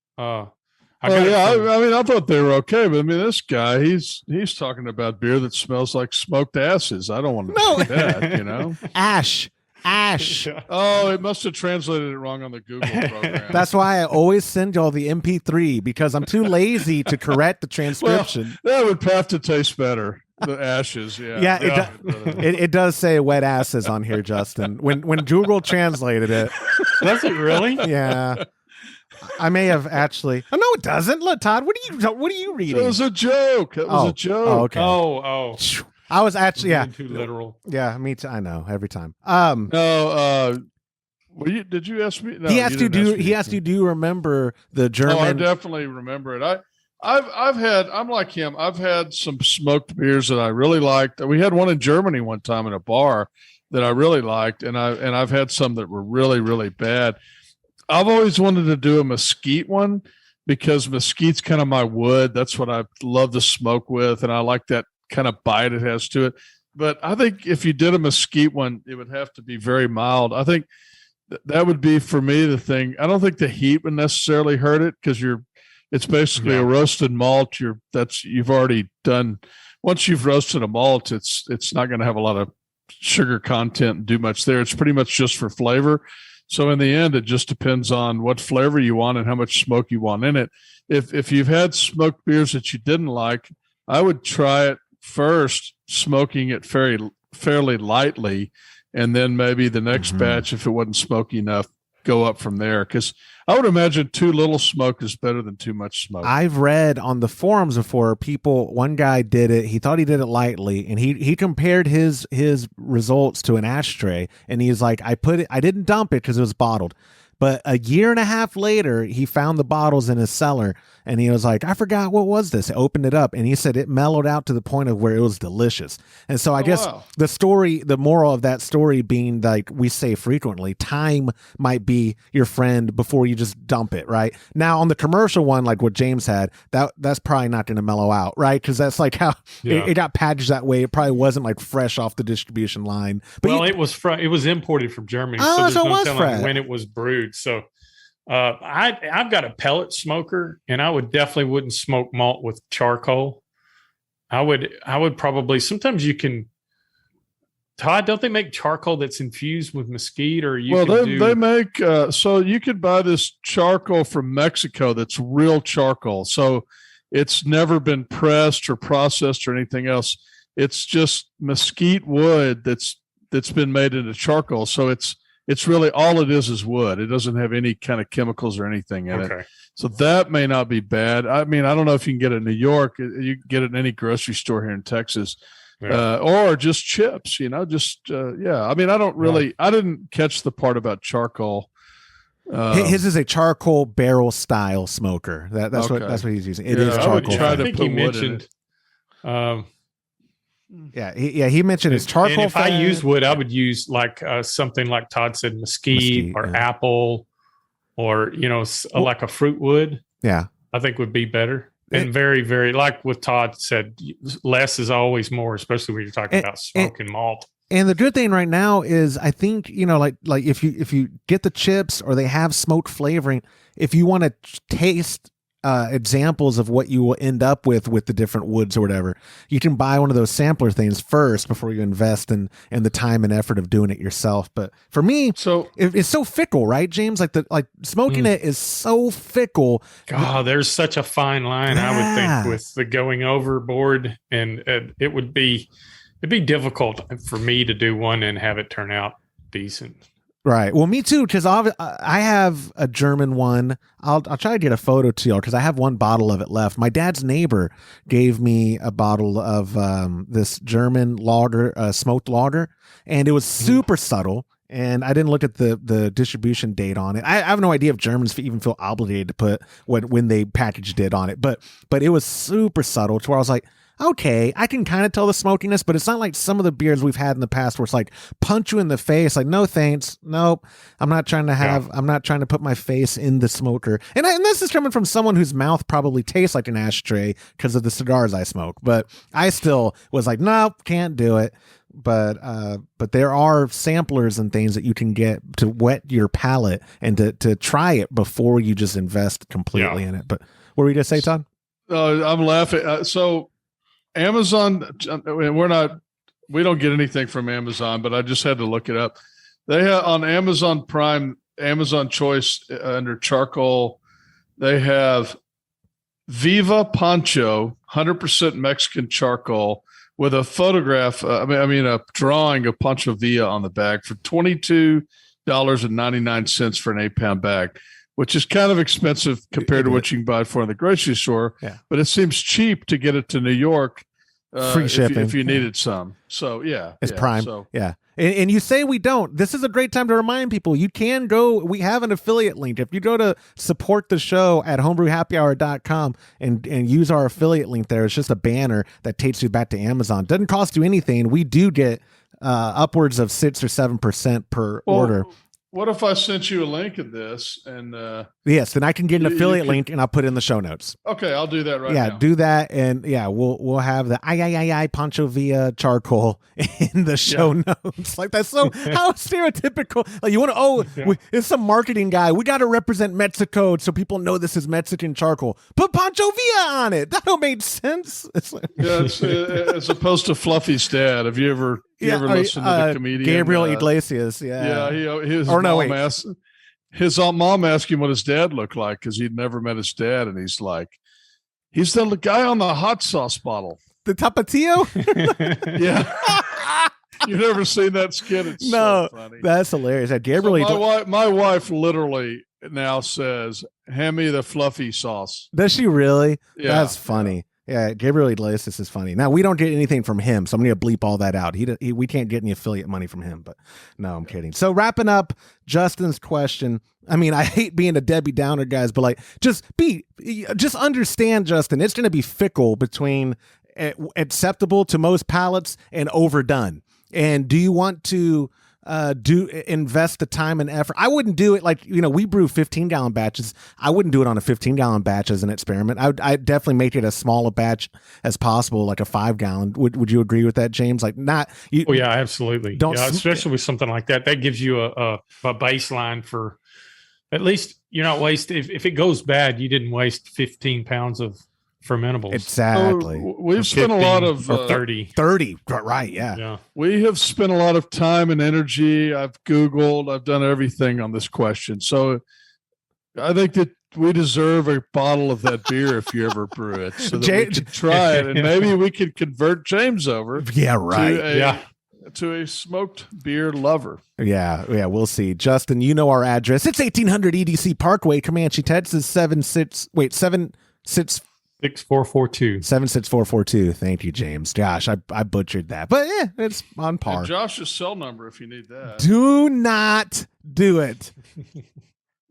I thought they were okay, but I mean, this guy, he's talking about beer that smells like smoked asses. I don't want to do that, Ash. Oh, it must have translated it wrong on the Google program. That's why I always send y'all the MP3, because I'm too lazy to correct the transcription. Well, that would have to taste better. The ashes, yeah. It does say wet asses on here, Justin. When Google translated it. Does it really? Yeah. I may have actually. Oh, no, it doesn't. Look, Todd, what are you reading? It was a joke. Oh, okay. Oh. I was actually too literal. Yeah, me too. I know every time. Did you ask me? No, he asked you, do you remember the German? Oh, I definitely remember it. I'm like him. I've had some smoked beers that I really liked. We had one in Germany one time in a bar that I really liked, and I've had some that were really, really bad. I've always wanted to do a mesquite one because mesquite's kind of my wood. That's what I love to smoke with, and I like that kind of bite it has to it. But I think if you did a mesquite one, it would have to be very mild. I think that would be for me the thing. I don't think the heat would necessarily hurt it because it's basically a roasted malt. You've already done. Once you've roasted a malt, it's not going to have a lot of sugar content and do much there. It's pretty much just for flavor. So in the end, it just depends on what flavor you want and how much smoke you want in it. If you've had smoked beers that you didn't like, I would try it first, smoking it fairly lightly, and then maybe the next batch, if it wasn't smoky enough, go up from there. Because I would imagine too little smoke is better than too much smoke. I've read on the forums before one guy did it. He thought he did it lightly, and he compared his results to an ashtray, and he's like, I didn't dump it because it was bottled. But a year and a half later, he found the bottles in his cellar, and he was like, I forgot, what was this? He opened it up, and he said it mellowed out to the point of where it was delicious. And so I guess the moral of that story being, like we say frequently, time might be your friend before you just dump it, right? Now, on the commercial one, like what James had, that's probably not going to mellow out, right? Because that's like how it got packaged that way. It probably wasn't like fresh off the distribution line. But it was imported from Germany, so there's no telling when it was brewed. So I've got a pellet smoker, and I wouldn't smoke malt with charcoal. I would probably, sometimes you can, Todd, don't they make charcoal that's infused with mesquite? Or they make so you could buy this charcoal from Mexico that's real charcoal. So it's never been pressed or processed or anything else. It's just mesquite wood that's been made into charcoal. So it's really all it is wood. It doesn't have any kind of chemicals or anything in it. So that may not be bad. I mean, I don't know if you can get it in New York. You can get it in any grocery store here in Texas, or just chips, I mean, I didn't catch the part about charcoal. His is a charcoal barrel style smoker. That's what he's using. It is charcoal. I think he mentioned, he mentioned his charcoal. And if I use wood, I would use like something like Todd said, mesquite or apple, or like a fruit wood. Yeah, I think would be better. And very, very, like what Todd said, less is always more, especially when you're talking about smoking malt. And the good thing right now is, I think, like if you get the chips or they have smoked flavoring, if you want to taste examples of what you will end up with the different woods or whatever, you can buy one of those sampler things first before you invest in the time and effort of doing it yourself. But for me, it's so fickle, right, James? Like smoking it is so fickle. God, there's such a fine line, I would think, with the going overboard, and it'd be difficult for me to do one and have it turn out decent. Right. Well, me too, because I have a German one. I'll try to get a photo to y'all because I have one bottle of it left. My dad's neighbor gave me a bottle of this German lager, smoked lager, and it was super subtle. And I didn't look at the distribution date on it. I have no idea if Germans even feel obligated to put when they packaged it on it, but it was super subtle to where I was like, okay, I can kind of tell the smokiness, but it's not like some of the beers we've had in the past where it's like punch you in the face, like, no thanks, nope, I'm not trying to put my face in the smoker. And this is coming from someone whose mouth probably tastes like an ashtray because of the cigars I smoke, but I still was like, nope, can't do it. But there are samplers and things that you can get to wet your palate and to try it before you just invest completely in it. But what were you gonna say, Todd? I'm laughing. So Amazon, we don't get anything from Amazon, but I just had to look it up. They have on Amazon Prime, Amazon Choice under charcoal, they have Viva Pancho, 100% Mexican charcoal with a photograph. A drawing of Pancho Villa on the bag for $22.99 for an 8-pound bag, which is kind of expensive compared to what you can buy it for in the grocery store. Yeah. But it seems cheap to get it to New York. Free shipping if you needed some. So yeah, it's Prime. So. Yeah. And you say we don't. This is a great time to remind people you can go. We have an affiliate link. If you go to support the show at homebrewhappyhour.com and use our affiliate link there, it's just a banner that takes you back to Amazon. Doesn't cost you anything. We do get upwards of 6 or 7% per order. What if I sent you a link of this and yes, then I can get an affiliate link and I'll put it in the show notes. Okay, I'll do that right now. now. Do that, and we'll have the Pancho Villa charcoal in the show notes. Like that's so how stereotypical. Like you want to it's some marketing guy. We got to represent Mexico so people know this is Mexican charcoal. Put Pancho Villa on it. That don't make sense. It's like, it's as opposed to Fluffy's dad. Have you ever listened to the comedian Gabriel Iglesias? His mom asked him what his dad looked like because he'd never met his dad, and he's like, he's the guy on the hot sauce bottle, the Tapatio. Yeah, you've never seen that skit? It's so funny. That's hilarious. Gabriel, my wife literally now says, "Hand me the fluffy sauce." Does she really? Yeah, that's funny. Yeah, Gabriel Iglesias is funny. Now, we don't get anything from him, so I'm going to bleep all that out. We can't get any affiliate money from him, but no, I'm kidding. So wrapping up Justin's question, I mean, I hate being a Debbie Downer, guys, but like, just understand, Justin, it's going to be fickle between acceptable to most palates and overdone. And do you want to invest the time and effort? I wouldn't do it like, we brew 15-gallon batches. I wouldn't do it on a 15-gallon batch as an experiment. I'd definitely make it as small a batch as possible, like a 5-gallon. Would you agree with that, James? Like not you. Oh yeah, absolutely. Especially with something like that. That gives you a baseline for at least you're not wasting. If it goes bad, you didn't waste 15 pounds of fermentables. Exactly. So we've spent a lot of 30, right? Yeah. We have spent a lot of time and energy. I've Googled, I've done everything on this question. So I think that we deserve a bottle of that beer if you ever brew it, so that we could try it, and maybe we could convert James over. Yeah, right. To a smoked beer lover. Yeah, we'll see. Justin, you know our address. It's 1800 EDC Parkway, Comanche, Texas, 76442. 76442. Thank you, James. Gosh, I butchered that. But it's on par. And Josh's cell number if you need that. Do not do it.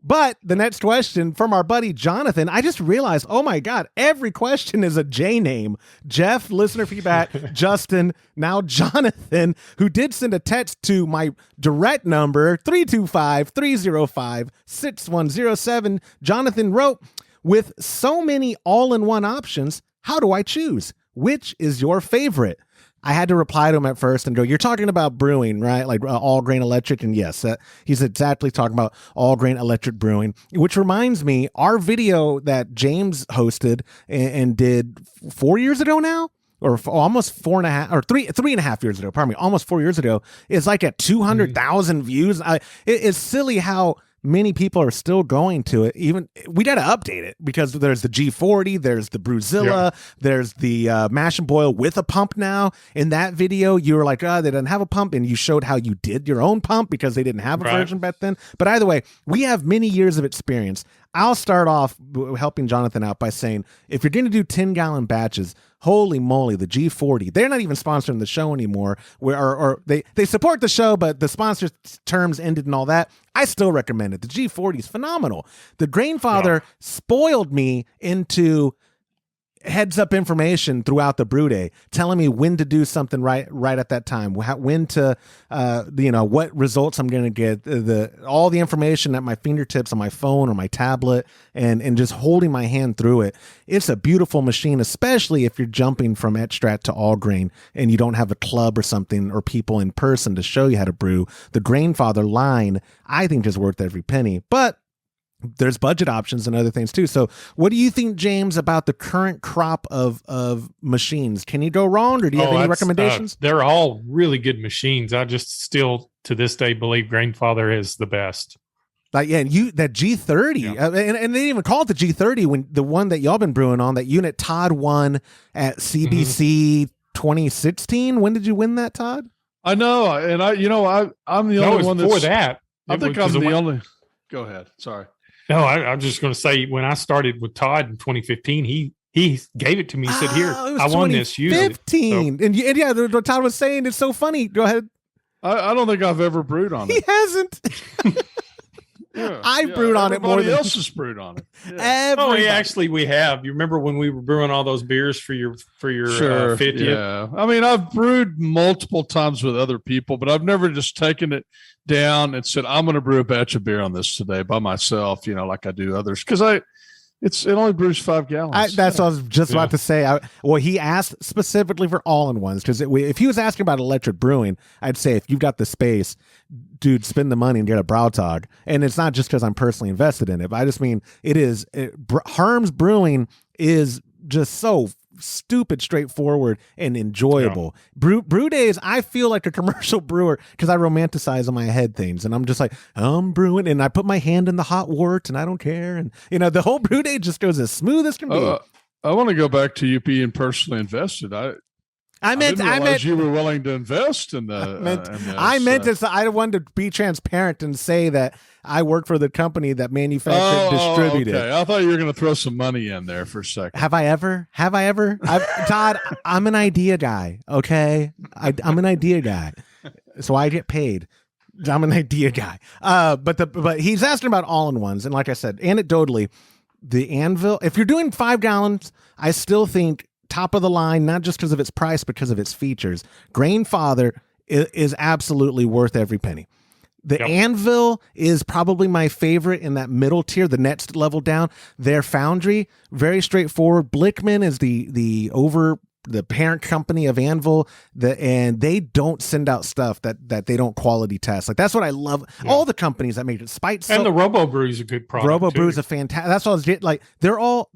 But the next question from our buddy Jonathan, I just realized, oh my God, every question is a J name. Jeff, listener feedback, Justin, now Jonathan, who did send a text to my direct number, 325-305-6107. Jonathan wrote, with so many all-in-one options, how do I choose? Which is your favorite? I had to reply to him at first and go, you're talking about brewing, right? Like all grain electric. And yes, he's exactly talking about all grain electric brewing, which reminds me, our video that James hosted and did 4 years ago now, or almost 4.5 or 3.5 years ago, pardon me, almost 4 years ago, is like at 200,000 views. It's silly how many people are still going to it. Even we got to update it because there's the G40, there's the Brewzilla, there's the mash and boil with a pump now. In that video, you were like, they didn't have a pump, and you showed how you did your own pump because they didn't have a version back then. But either way, we have many years of experience. I'll start off helping Jonathan out by saying, if you're going to do 10-gallon batches, holy moly, the G40, they're not even sponsoring the show anymore, or they support the show, but the sponsor terms ended and all that. I still recommend it. The G40 is phenomenal. The Grainfather spoiled me into heads up information throughout the brew day, telling me when to do something right at that time, when to what results I'm going to get, all the information at my fingertips on my phone or my tablet, and just holding my hand through it. It's a beautiful machine, especially if you're jumping from extract to all grain and you don't have a club or something or people in person to show you how to brew. The Grainfather line, I think, is worth every penny, but there's budget options and other things too. So what do you think, James, about the current crop of machines? Can you go wrong, or do you have any recommendations? They're all really good machines. I just still to this day believe Grainfather is the best. Like, and that G30, and they didn't even call it the G30 when the one that y'all been brewing on, that unit Todd won at CBC 2016. When did you win that, Todd? I know, and I'm the only one for that. I think I'm the only. Go ahead. Sorry. No, I'm just going to say, when I started with Todd in 2015, he gave it to me. He said, "Here, I won this." 2015, and Todd was saying, it's so funny. Go ahead. I don't think I've ever brewed on He it. hasn't. I've brewed on it more than else has brewed on it. Yeah. We have. You remember when we were brewing all those beers for your Sure, 50th? yeah. I mean, I've brewed multiple times with other people, but I've never just taken it down and said, I'm going to brew a batch of beer on this today by myself, like I do others. Because it only brews 5 gallons. That's what I was just about to say. He asked specifically for all-in-ones because if he was asking about electric brewing, I'd say if you've got the space, dude, spend the money and get a Brautag. And it's not just because I'm personally invested in it, but I just mean Herm's Brewing is just so stupid straightforward and enjoyable. Brew days, I feel like a commercial brewer because I romanticize in my head things, and I'm just like, I'm brewing and I put my hand in the hot wort and I don't care, and the whole brew day just goes as smooth as can be. I want to go back to you being personally invested. I meant you were willing to invest in the. I wanted to be transparent and say that I work for the company that manufactured and distributed. Okay. I thought you were going to throw some money in there for a second. Have I ever? Todd, I'm an idea guy. Okay, I'm an idea guy, so I get paid. I'm an idea guy. But he's asking about all-in-ones, and like I said, anecdotally, the Anvil. If you're doing 5 gallons, I still think top of the line, not just because of its price, because of its features. Grainfather is absolutely worth every penny. The Anvil is probably my favorite in that middle tier, the next level down. Their foundry, very straightforward. Blickman is the parent company of Anvil, and they don't send out stuff that they don't quality test. Like, that's what I love. Yeah. All the companies that make it, and the RoboBrew is a good product. RoboBrew is a fantastic. That's what I was getting. Like, they're all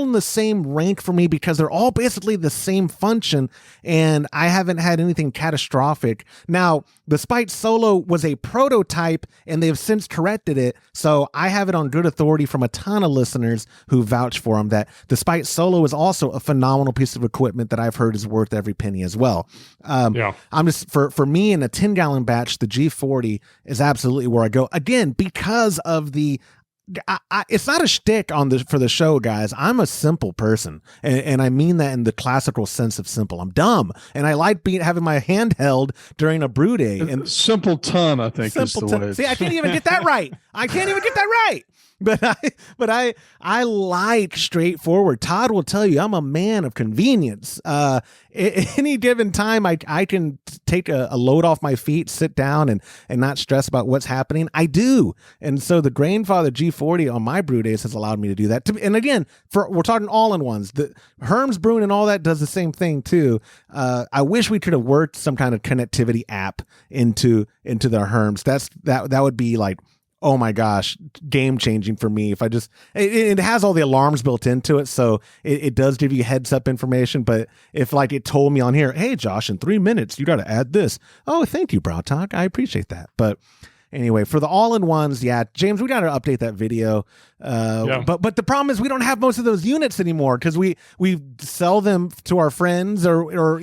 in the same rank for me because they're all basically the same function, and I haven't had anything catastrophic. Now, the Spite Solo was a prototype, and they've since corrected it. So I have it on good authority from a ton of listeners who vouch for them that the Spite Solo is also a phenomenal piece of equipment that I've heard is worth every penny as well. I'm just for me in a 10-gallon batch, the G40 is absolutely where I go again because of the. It's not a shtick for the show, guys. I'm a simple person, and I mean that in the classical sense of simple. I'm dumb, and I like having my hand held during a brew day. And simpleton, I think, is the way. See, I can't even get that right. But I like straightforward. Todd will tell you I'm a man of convenience. Any given time I can take a load off my feet, sit down and not stress about what's happening. I do. And so the Grainfather G40 on my brew days has allowed me to do that. And again, we're talking all-in-ones. The Herm's Brewing and all that does the same thing too. I wish we could have worked some kind of connectivity app into the Herm's. That would be like, oh my gosh, game changing for me. If I just, it has all the alarms built into it. So it does give you heads up information. But if like it told me on here, hey Josh, in 3 minutes, you got to add this. Oh, thank you, Brautag. I appreciate that. But anyway, for the all-in-ones, yeah, James, we got to update that video. But the problem is we don't have most of those units anymore because we sell them to our friends or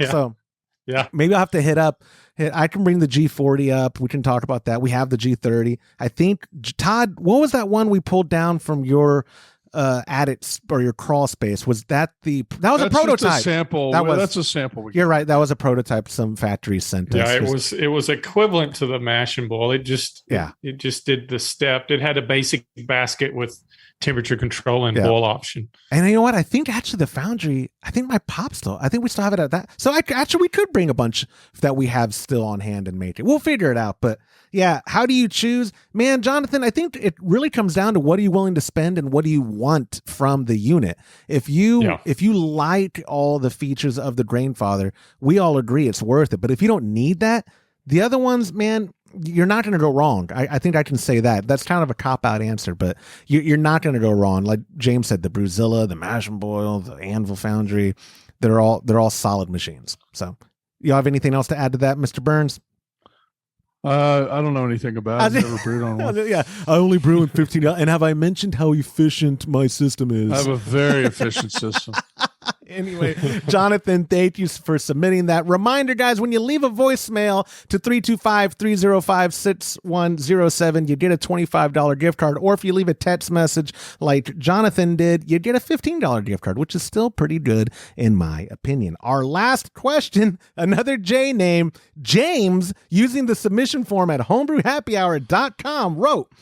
so. Yeah, maybe I'll have to hit up. I can bring the G40 up. We can talk about that. We have the G30. I think, Todd, what was that one we pulled down from your attic or your crawl space? Was that a prototype? Just a sample. That's a sample. You're right. That was a prototype some factories sent us. Yeah, it was equivalent to the mash and boil. It just did the step. It had a basic basket with temperature control and boil option. And you know what? I think actually the foundry, I think we still have it at that. So we could bring a bunch that we have still on hand and make it. We'll figure it out. But yeah, how do you choose? Man, Jonathan, I think it really comes down to what are you willing to spend and what do you want from the unit. If you like all the features of the Grainfather, we all agree it's worth it. But if you don't need that, the other ones, man, you're not going to go wrong. I think I can say that. That's kind of a cop-out answer, but you're not going to go wrong. Like James said, the Brewzilla, the Mash and Boil, the Anvil Foundry, they're all solid machines. So you have anything else to add to that, Mr. Burns? I don't know anything about it. I've never brewed on one. Yeah, I only brew in 15. And have I mentioned how efficient my system is? I have a very efficient system. Anyway, Jonathan, thank you for submitting that. Reminder, guys, when you leave a voicemail to 325-305-6107, you get a $25 gift card. Or if you leave a text message like Jonathan did, you get a $15 gift card, which is still pretty good in my opinion. Our last question, another J name, James, using the submission form at homebrewhappyhour.com, wrote,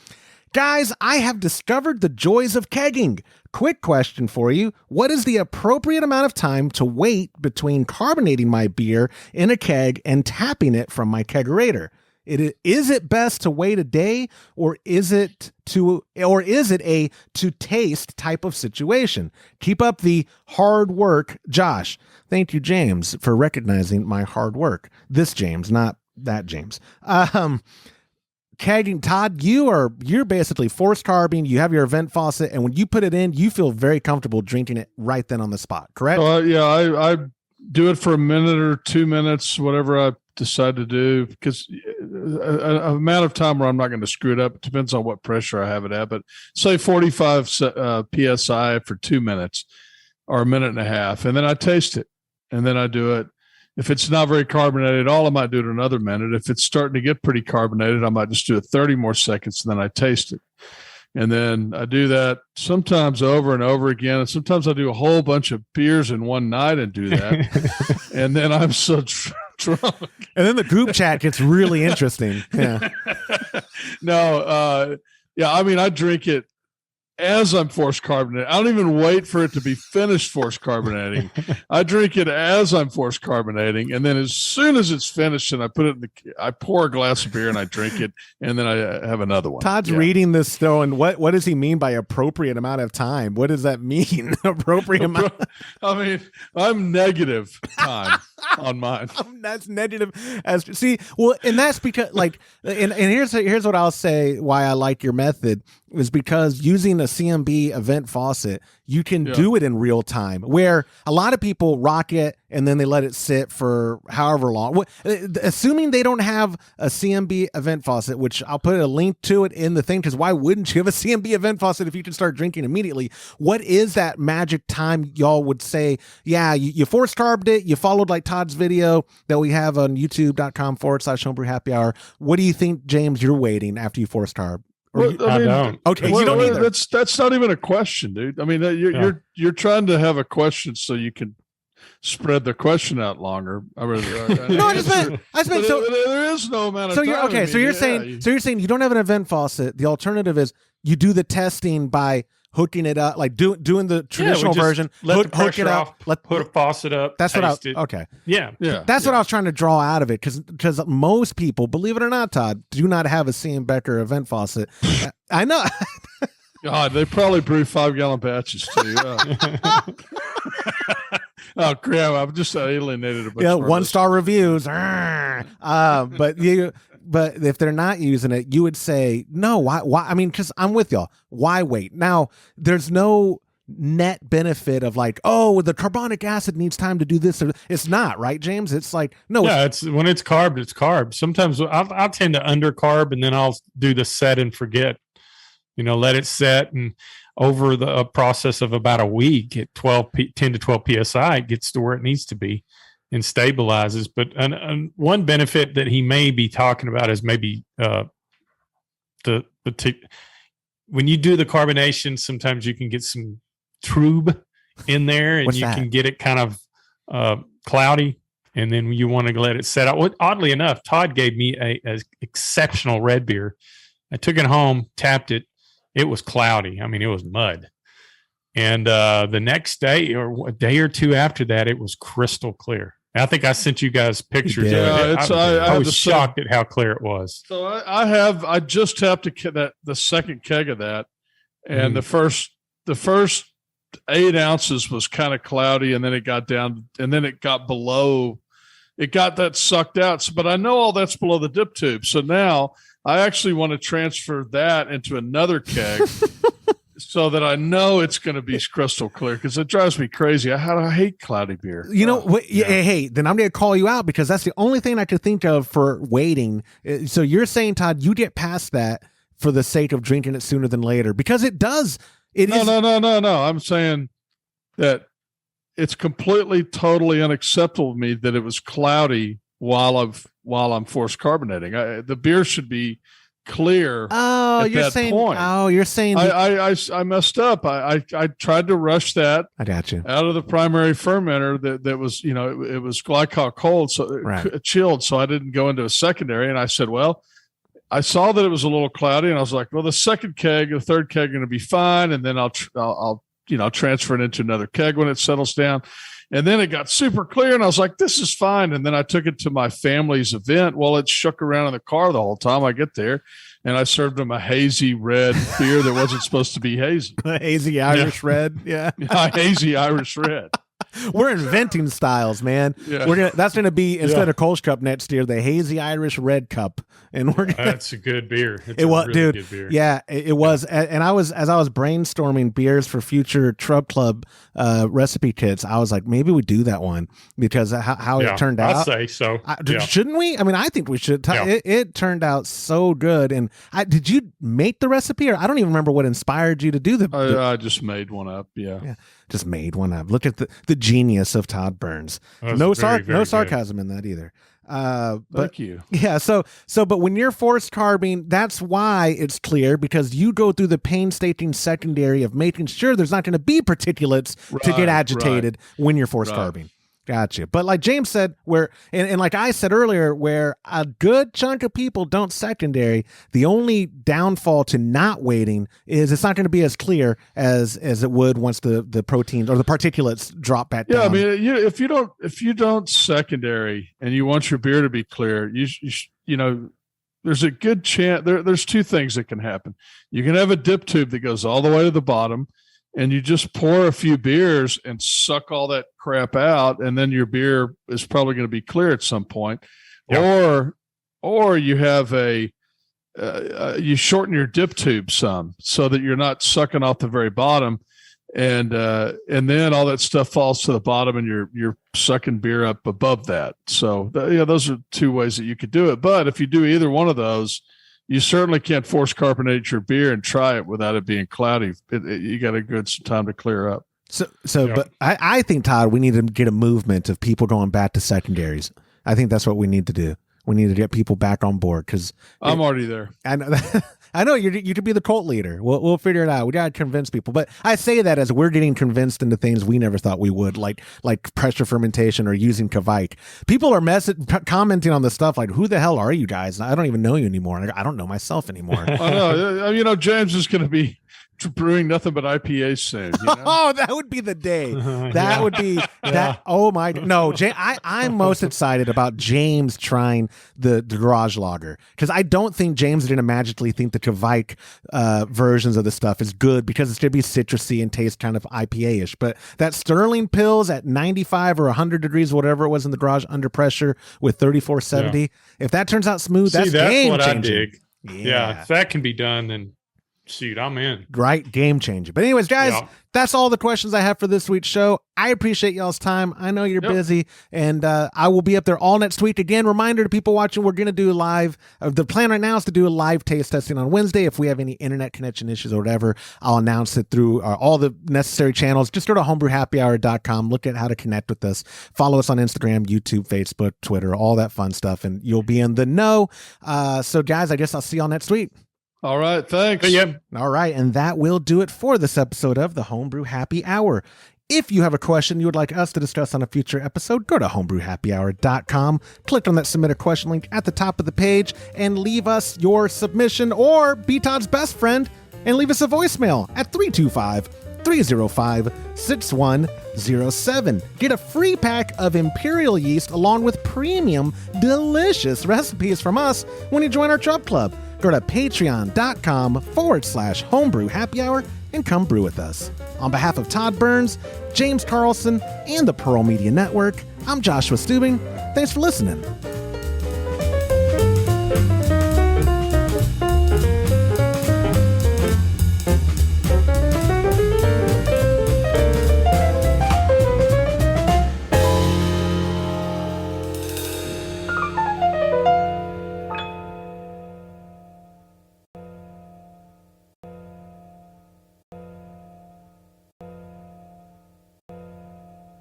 guys, I have discovered the joys of kegging. Quick question for you. What is the appropriate amount of time to wait between carbonating my beer in a keg and tapping it from my kegerator? Is it best to wait a day, or is it a to taste type of situation? Keep up the hard work, Josh. Thank you, James, for recognizing my hard work. This James, not that James. Kegging, Todd, you're basically forced carbing. You have your event faucet, and when you put it in, you feel very comfortable drinking it right then on the spot. Correct? Yeah, I do it for a minute or 2 minutes, whatever I decide to do, because an amount of time where I'm not going to screw it up. It depends on what pressure I have it at, but say 45 psi for 2 minutes or a minute and a half, and then I taste it, and then I do it. If it's not very carbonated at all, I might do it another minute. If it's starting to get pretty carbonated, I might just do it 30 more seconds, and then I taste it. And then I do that sometimes over and over again. And sometimes I do a whole bunch of beers in one night and do that. And then I'm so drunk. And then the group chat gets really interesting. Yeah. No, I mean, I drink it as I'm forced carbonating. I don't even wait for it to be finished forced carbonating. I drink it as I'm forced carbonating, and then as soon as it's finished, and I put it in I pour a glass of beer and I drink it, and then I have another one. Todd's reading this though, and what does he mean by appropriate amount of time? What does that mean? Appropriate amount. I mean, I'm negative time on mine. That's negative. And that's because and here's what I'll say why I like your method is because using a CMB event faucet, you can do it in real time, where a lot of people rock it and then they let it sit for however long. Assuming they don't have a CMB event faucet, which I'll put a link to it in the thing, because why wouldn't you have a CMB event faucet if you can start drinking immediately? What is that magic time y'all would say, you force carbed it, you followed like Todd's video that we have on youtube.com/homebrew happy hour. What do you think, James, you're waiting after you force carb? I don't. Okay, you don't either. That's not even a question, dude. I mean, you're trying to have a question so you can spread the question out longer. No, I just meant so there is no amount of so time. You're okay. So you're saying you don't have an event faucet. The alternative is you do the testing by hooking it up, like doing the traditional version. Let the pressure off. Put a faucet up. That's what okay. Yeah. That's what I was trying to draw out of it, because most people, believe it or not, Todd, do not have a CM Becker event faucet. I know. God, they probably brew 5-gallon batches too. Oh crap! I'm just alienated a bunch. Yeah, 1-star reviews. But if they're not using it, you would say no. Why? I mean, because I'm with y'all. Why wait? Now, there's no net benefit of like, oh, the carbonic acid needs time to do this. It's not, right, James? It's like, no. Yeah, it's when it's carb, it's carb. Sometimes I'll tend to undercarb, and then I'll do the set and forget. Let it set, and over a process of about a week at 10 to 12 psi, it gets to where it needs to be and stabilizes. But one benefit that he may be talking about is maybe when you do the carbonation, sometimes you can get some trub in there, and you can get it kind of cloudy, and then you want to let it set out. Well, oddly enough, Todd gave me a exceptional red beer. I took it home, tapped it. It was cloudy. I mean, it was mud. And the next day, or a day or two after that, it was crystal clear. I think I sent you guys pictures. Yeah, I was shocked at how clear it was. So I just tapped the second keg of that, and the first 8 ounces was kind of cloudy, and then it got down, and then it got below. It got that sucked out. But I know all that's below the dip tube. So now I actually want to transfer that into another keg so that I know it's going to be crystal clear, because it drives me crazy. I hate cloudy beer. Hey, then I'm going to call you out, because that's the only thing I could think of for waiting. So you're saying, Todd, you get past that for the sake of drinking it sooner than later, because it does. No. I'm saying that it's completely, totally unacceptable to me that it was cloudy while I'm forced carbonating. The beer should be clear. Oh, you're saying. Point. Oh, you're saying. I messed up. I tried to rush that. I got you. Out of the primary fermenter that was, it was glycol cold, so chilled, so I didn't go into a secondary. And I said, well, I saw that it was a little cloudy, and I was like, well, the second keg, the third keg, are going to be fine, and then I'll transfer it into another keg when it settles down. And then it got super clear, and I was like, this is fine. And then I took it to my family's event. Well, it shook around in the car the whole time. I get there, and I served them a hazy red beer that wasn't supposed to be hazy. Hazy Irish red. Yeah. Hazy Irish red. We're inventing styles, man. Yeah. That's gonna be, instead of Kolsch Cup next year, the Hazy Irish Red Cup, and that's a good beer. It was, really dude. Good beer. Yeah, it was. And as I was brainstorming beers for future Trub Club recipe kits, I was like, maybe we do that one because how it turned out. I'd say so. Shouldn't we? I mean, I think we should. It turned out so good. And did you make the recipe, or I don't even remember what inspired you to do I just made one up. Yeah. Just made one up. Look at the genius of Todd Burns. No sarcasm in that either. Thank you. Yeah. But when you're forced carbing, that's why it's clear, because you go through the painstaking secondary of making sure there's not going to be particulates to get agitated when you're forced carbing. Gotcha. But like James said, and like I said earlier, where a good chunk of people don't secondary, the only downfall to not waiting is it's not going to be as clear as it would once the proteins or the particulates drop back down. Yeah, I mean, if you don't secondary and you want your beer to be clear, there's a good chance there's two things that can happen. You can have a dip tube that goes all the way to the bottom, and you just pour a few beers and suck all that crap out, and then your beer is probably going to be clear at some point. Yeah. Or you have you shorten your dip tube some so that you're not sucking off the very bottom, and then all that stuff falls to the bottom, and you're sucking beer up above that. So those are two ways that you could do it. But if you do either one of those, you certainly can't force carbonate your beer and try it without it being cloudy. You got to give it some time to clear up. But I think, Todd, we need to get a movement of people going back to secondaries. I think that's what we need to do. We need to get people back on board, because I'm already there. I know. I know you could be the cult leader. We'll figure it out. We gotta convince people. But I say that as we're getting convinced into things we never thought we would, like pressure fermentation or using Kveik. People are commenting on the stuff like, "Who the hell are you guys? I don't even know you anymore. I don't know myself anymore." I know. James is going to be brewing nothing but IPAs soon. Oh, that would be the day. That would be that. Oh my no, I'm most excited about James trying the garage lager, because I don't think James is going to magically think the Kveik versions of the stuff is good, because it's going to be citrusy and taste kind of IPA-ish. But that Sterling Pils at 95 or 100 degrees, whatever it was in the garage under pressure with 3470, if that turns out smooth, that's game what changing. I dig. Yeah, if that can be done, then shoot, I'm in. Right, game changer. But anyways, guys, that's all the questions I have for this week's show. I appreciate y'all's time. I know you're busy, and I will be up there all next week. Again, reminder to people watching, we're going to do live. The plan right now is to do a live taste testing on Wednesday. If we have any internet connection issues or whatever, I'll announce it through all the necessary channels. Just go to homebrewhappyhour.com. Look at how to connect with us. Follow us on Instagram, YouTube, Facebook, Twitter, all that fun stuff, and you'll be in the know. So, guys, I guess I'll see y'all next week. All right. Thanks. All right. And that will do it for this episode of the Homebrew Happy Hour. If you have a question you would like us to discuss on a future episode, go to homebrewhappyhour.com, click on that submit a question link at the top of the page, and leave us your submission, or be Todd's best friend and leave us a voicemail at 325-305-6107. Get a free pack of Imperial yeast along with premium, delicious recipes from us when you join our Trub Club. Go to patreon.com/homebrew happy hour and come brew with us. On behalf of Todd Burns, James Carlson, and the Pearl Media Network, I'm Joshua Stubing. Thanks for listening.